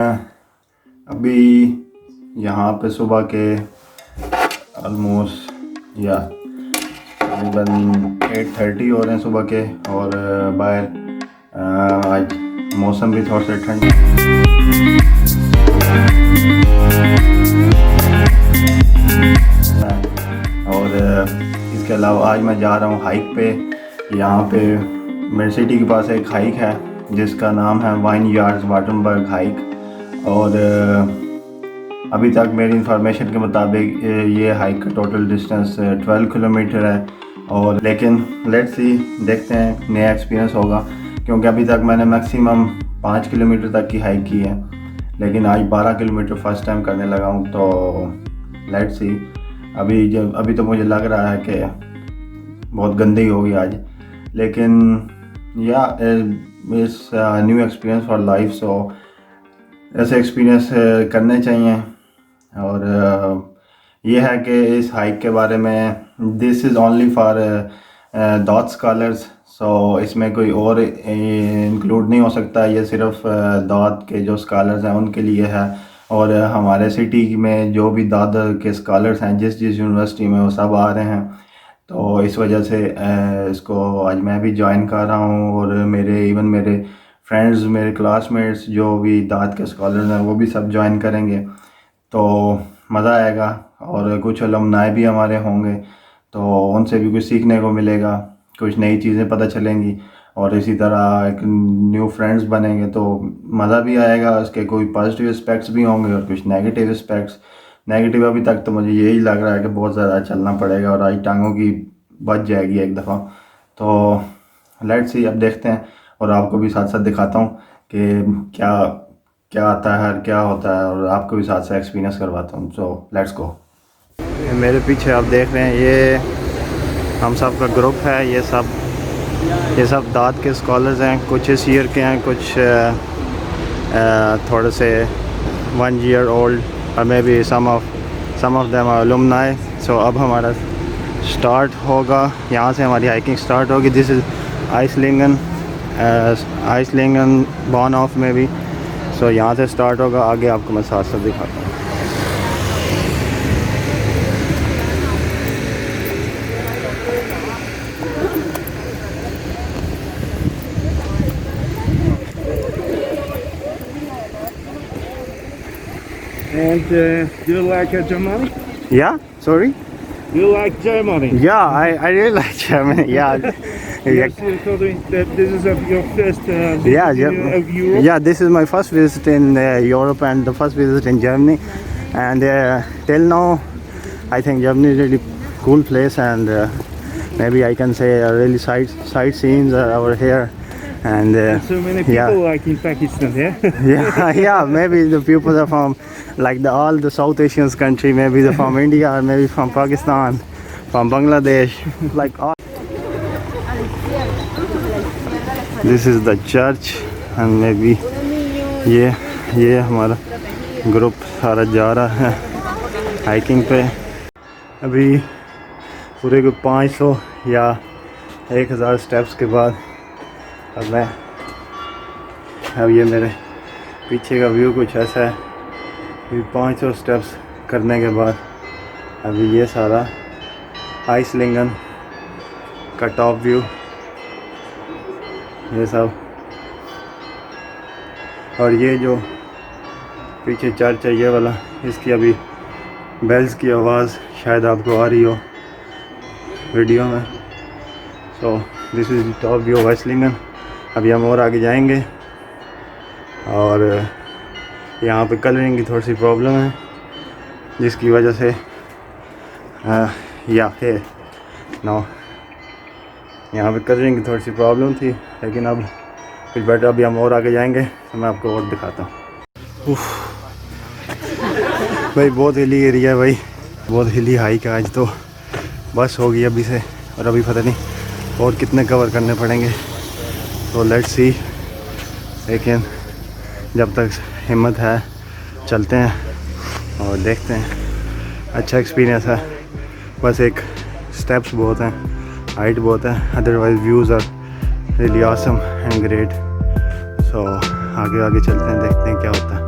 अभी यहाँ पे सुबह के ऑलमोस्ट या तकरीबन 8:30 हो रहे हैं सुबह के, और बाहर आज मौसम भी थोड़ा सा ठंड और इसके अलावा आज मैं जा रहा हूँ हाइक पे। यहाँ पे मेरे सिटी के पास एक हाइक है जिसका नाम है वाइनयार्ड्स वाटनबर्ग हाइक, और अभी तक मेरी इंफॉर्मेशन के मुताबिक ये हाइक का टोटल डिस्टेंस 12 किलोमीटर है। और लेकिन लेट्स सी, देखते हैं, नया एक्सपीरियंस होगा, क्योंकि अभी तक मैंने मैक्सिमम 5 किलोमीटर तक की हाइक की है, लेकिन आज 12 किलोमीटर फर्स्ट टाइम करने लगा हूँ। तो लेट्स सी, अभी तो मुझे लग रहा है कि बहुत गंदी होगी आज, लेकिन या इस न्यू एक्सपीरियंस फॉर लाइफ, सो ऐसे एक्सपीरियंस करने चाहिए। और ये है कि इस हाइक के बारे में, दिस इज़ ओनली फॉर दात स्कॉलर्स, सो इसमें कोई और इंक्लूड नहीं हो सकता। ये सिर्फ दात के जो स्कॉलर्स हैं उनके लिए है, और हमारे सिटी में जो भी दात के स्कॉलर्स हैं जिस यूनिवर्सिटी में, वो सब आ रहे हैं। तो इस वजह से इसको आज मैं भी ज्वाइन कर रहा हूँ, और मेरे फ्रेंड्स, मेरे क्लासमेट्स जो भी दात के स्कॉलर्स हैं वो भी सब ज्वाइन करेंगे। तो मज़ा आएगा, और कुछ अलुमनाई भी हमारे होंगे, तो उनसे भी कुछ सीखने को मिलेगा, कुछ नई चीज़ें पता चलेंगी, और इसी तरह एक न्यू फ्रेंड्स बनेंगे, तो मज़ा भी आएगा। उसके कोई पॉजिटिव एस्पेक्ट्स भी होंगे और कुछ नेगेटिव एस्पेक्ट्स। नेगेटिव अभी तक तो मुझे यही लग रहा है कि बहुत ज़्यादा चलना पड़ेगा और आज टांगों की बच जाएगी एक दफ़ा। तो लेट्स सी, अब देखते हैं, और आपको भी साथ साथ दिखाता हूँ कि क्या आता है और क्या होता है, और आपको भी साथ साथ एक्सपीरियंस करवाता हूँ। So let's go. मेरे पीछे आप देख रहे हैं, ये हम सब का ग्रुप है। ये सब दात के स्कॉलर्स हैं, कुछ इस ईयर के हैं, कुछ थोड़े से 1 year old, और maybe some of them are alumni. So अब हमारा स्टार्ट होगा, यहाँ से हमारी हाइकिंग स्टार्ट होगी। दिस इज़ आइसलिंगन बॉर्नहोफ में भी। सो यहाँ से स्टार्ट होगा, आगे आपको मैं साथ साथ दिखाता हूँ। And do you like Germany? Yeah, sorry? Do you like Germany? Yeah, I really like Germany. Yeah. Yes, that this is your first visit of Europe? Yeah, this is my first visit in Europe and the first visit in Germany. And till now, I think Germany is a really cool place, and maybe I can say really sightseeing over here. And so many people like in Pakistan, yeah? yeah, maybe the people are from like all the South Asian country, maybe they're from India, or maybe from Pakistan, from Bangladesh, like all. This is the church, and maybe ये हमारा group सारा जा रहा है hiking पे। अभी पूरे को 500 या 1000 स्टेप्स के बाद अब ये मेरे पीछे का व्यू कुछ ऐसा है। अभी 500 स्टेप्स करने के बाद अभी ये सारा आइसलिंगन का टॉप व्यू, ये सब, और ये जो पीछे चर्च है ये वाला, इसकी अभी बेल्स की आवाज़ शायद आपको आ रही हो वीडियो में। So this is top view of Esslingen. अभी हम और आगे जाएंगे, और यहाँ पे कलरिंग की थोड़ी सी प्रॉब्लम है, जिसकी वजह से यहाँ पे कलरिंग की थोड़ी सी प्रॉब्लम थी, लेकिन अब कुछ बेटर। अभी हम और आगे जाएंगे तो मैं आपको और दिखाता हूँ। भाई बहुत हिली एरिया है भाई, बहुत हिली हाइक है आज, तो बस होगी अभी से, और अभी पता नहीं और कितने कवर करने पड़ेंगे। तो लेट्स सी, लेकिन जब तक हिम्मत है चलते हैं और देखते हैं। अच्छा एक्सपीरियंस है, बस एक स्टेप्स बहुत हैं, हाइट बहुत है, otherwise views are really awesome and great. So आगे चलते हैं, देखते हैं क्या होता है।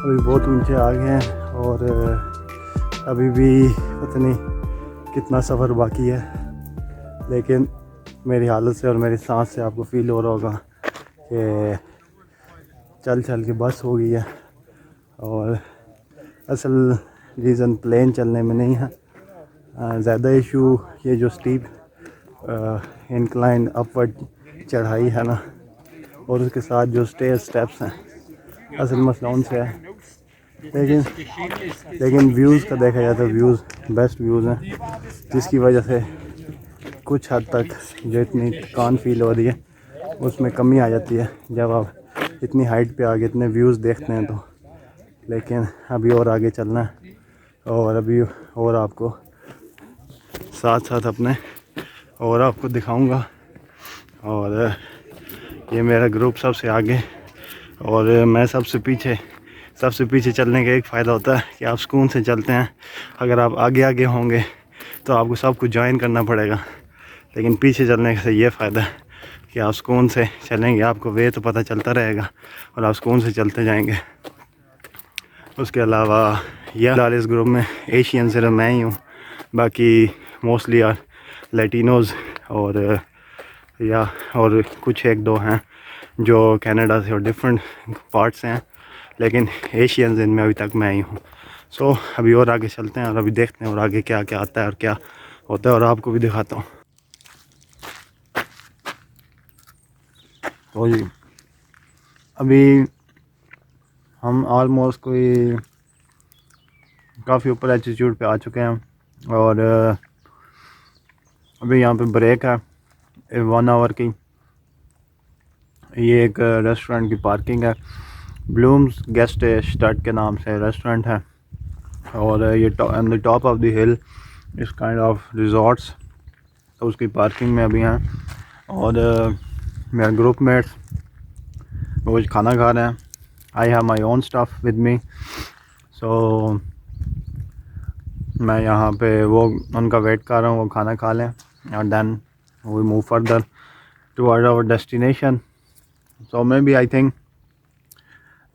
अभी बहुत ऊंचे आ गए हैं और अभी भी पता नहीं कितना सफ़र बाकी है, लेकिन मेरी हालत से और मेरी सांस से आपको फ़ील हो रहा होगा कि चल चल के बस हो गई है। और असल रीज़न प्लेन चलने में नहीं है, ज़्यादा इशू ये जो स्टीप इंक्लाइन अपवर्ड चढ़ाई है ना, और उसके साथ जो स्टेप्स हैं, असल मसला उनसे है। लेकिन व्यूज़ का देखा जाए तो व्यूज़ बेस्ट व्यूज़ हैं, जिसकी वजह से कुछ हद तक जो इतनी थकान फील हो रही है उसमें कमी आ जाती है जब आप इतनी हाइट पे आगे इतने व्यूज़ देखते हैं तो। लेकिन अभी और आगे चलना है और अभी और आपको साथ साथ अपने और आपको दिखाऊंगा। और ये मेरा ग्रुप सबसे आगे और मैं सबसे पीछे। सबसे पीछे चलने का एक फ़ायदा होता है कि आप सुकून से चलते हैं। अगर आप आगे आगे होंगे तो आपको सब कुछ ज्वाइन करना पड़ेगा, लेकिन पीछे चलने से ये फ़ायदा है कि आप सुकून से चलेंगे, आपको वे तो पता चलता रहेगा और आप सुकून से चलते जाएंगे। उसके अलावा यह इस ग्रुप में एशियन सिर्फ मैं ही हूँ, बाकी मोस्टली यार लैटिनोज़ और कुछ एक दो हैं जो कनाडा से और डिफरेंट पार्ट्स हैं, लेकिन एशियंस इनमें अभी तक मैं ही हूँ। सो अभी और आगे चलते हैं और अभी देखते हैं और आगे क्या क्या आता है और क्या होता है और आपको भी दिखाता हूँ। तो जी अभी हम ऑलमोस्ट कोई काफ़ी ऊपर एल्टीट्यूड पे आ चुके हैं और अभी यहाँ पे ब्रेक है 1 आवर की। ये एक रेस्टोरेंट की पार्किंग है, ब्लूम्स गेस्ट स्टड के नाम से रेस्टोरेंट है और ये on the top of the हिल इस काइंड ऑफ रिजॉर्ट्स, तो उसकी पार्किंग में अभी हैं। और मेरे ग्रुप मेट्स वो खाना खा रहे हैं। I have my own stuff with me, so मैं यहाँ पे वो उनका वेट कर रहा हूँ, वो खाना खा लें और then we move further toward our destination. So maybe I think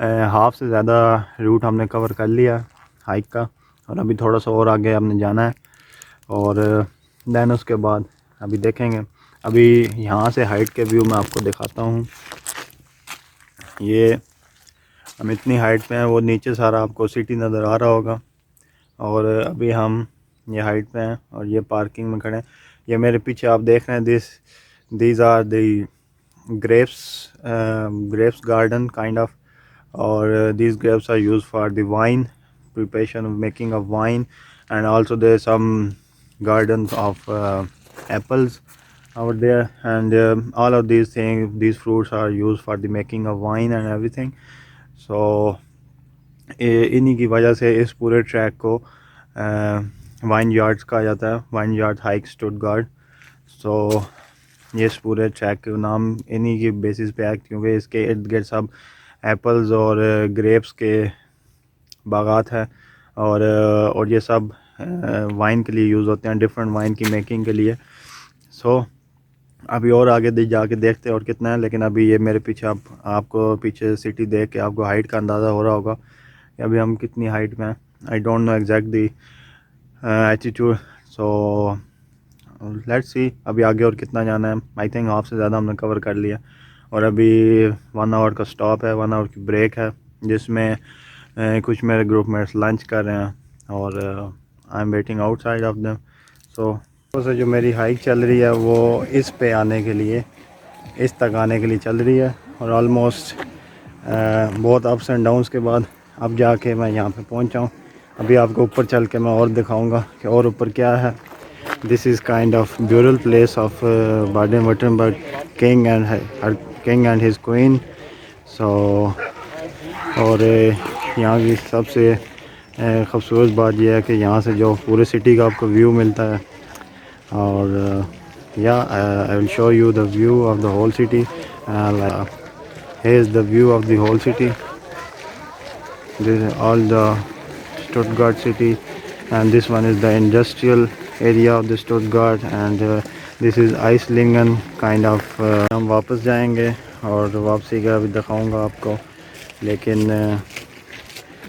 half से ज़्यादा रूट हमने कवर कर लिया हाइक का और अभी थोड़ा सा और आगे हमने जाना है और देन उसके बाद अभी देखेंगे। अभी यहाँ से हाइट के व्यू मैं आपको दिखाता हूँ। ये हम इतनी हाइट पे हैं, वो नीचे सारा आपको सिटी नज़र आ रहा होगा और अभी हम ये हाइट पे हैं और ये पार्किंग में खड़े हैं। ये मेरे पीछे आप देख रहे हैं these are the grapes garden kind of, or these grapes are used for the wine preparation of making of wine, and also there's some gardens of apples over there, and all of these these fruits are used for the making of wine and everything. So इन्हीं की वजह से इस पूरे track को wine yards कहा जाता है, वाइन यार्ड हाइक स्टुटगार्ट। सो ये इस पूरे ट्रैक का नाम इन्हीं की बेसिस पे है, क्योंकि इसके इर्द गिर्द सब एप्पल्स और ग्रेप्स के बागात है और ये सब वाइन के लिए यूज़ होते हैं, डिफरेंट वाइन की मेकिंग के लिए। सो अभी और आगे जाके देखते हैं और कितना है, लेकिन अभी ये मेरे पीछे आपको पीछे सिटी देख के आपको हाइट का अंदाज़ा हो रहा होगा कि अभी हम कितनी हाइट में हैं। I don't know exact the altitude, so let's see अभी आगे और कितना जाना है। आई थिंक हाफ से ज़्यादा हमने कवर कर लिया और अभी 1 आवर का स्टॉप है, 1 आवर की ब्रेक है, जिसमें कुछ मेरे ग्रुप मेट्स लंच कर रहे हैं और I am waiting outside of them. So जो मेरी हाइक चल रही है वो इस पे आने के लिए, इस तक आने के लिए चल रही है और ऑलमोस्ट बहुत अप्स एंड डाउन्स के बाद अब जाके मैं यहाँ पे पहुँचा हूँ। अभी आपको ऊपर चल के मैं और दिखाऊंगा कि और ऊपर क्या है। This is kind of burial place of Baden Württemberg king and his queen. So और यहाँ की सबसे ख़ूबसूरत बात यह है कि यहाँ से जो पूरे सिटी का आपको व्यू मिलता है और I will show you the view of the whole city. Here is the view of the whole city, this is all the Stuttgart city, and this one is the industrial area of the Stuttgart, and this is Eislingen kind of। हम वापस जाएंगे और वापसी का भी दिखाऊंगा आपको, लेकिन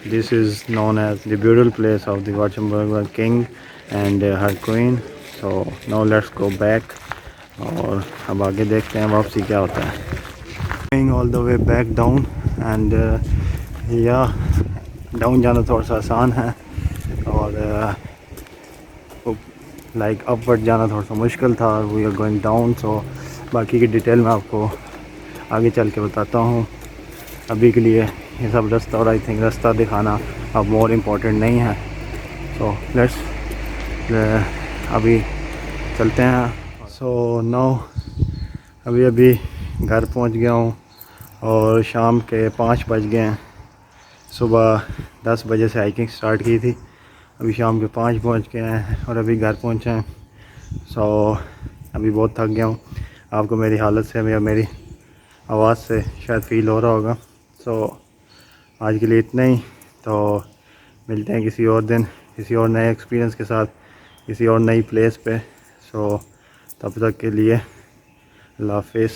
this is known as the burial place of the Wartburg king and her queen. So now let's go back और अब आगे देखते हैं वापसी क्या होता है. Going all the way back down and yeah, down जाना थोड़ा सा आसान है और लाइक अपवर्ड जाना थोड़ा सा मुश्किल था. We are going down. So बाकी की डिटेल मैं आपको आगे चल के बताता हूँ. अभी के लिए ये सब रास्ता और आई थिंक रास्ता दिखाना अब मोर इम्पोर्टेंट नहीं है. सो लेट्स अभी चलते हैं. सो नाउ अभी घर पहुंच गया हूँ और शाम के 5 बज गए हैं. सुबह 10 बजे से हाइकिंग स्टार्ट की थी. अभी शाम के 5 पहुँच गए हैं और अभी घर पहुँचे हैं. सो अभी बहुत थक गया हूँ. आपको मेरी हालत से या मेरी आवाज़ से शायद फ़ील हो रहा होगा. सो आज के लिए इतना ही. तो मिलते हैं किसी और दिन किसी और नए एक्सपीरियंस के साथ किसी और नई प्लेस पे. सो तब तक के लिए अल्लाह हाफ़िज़.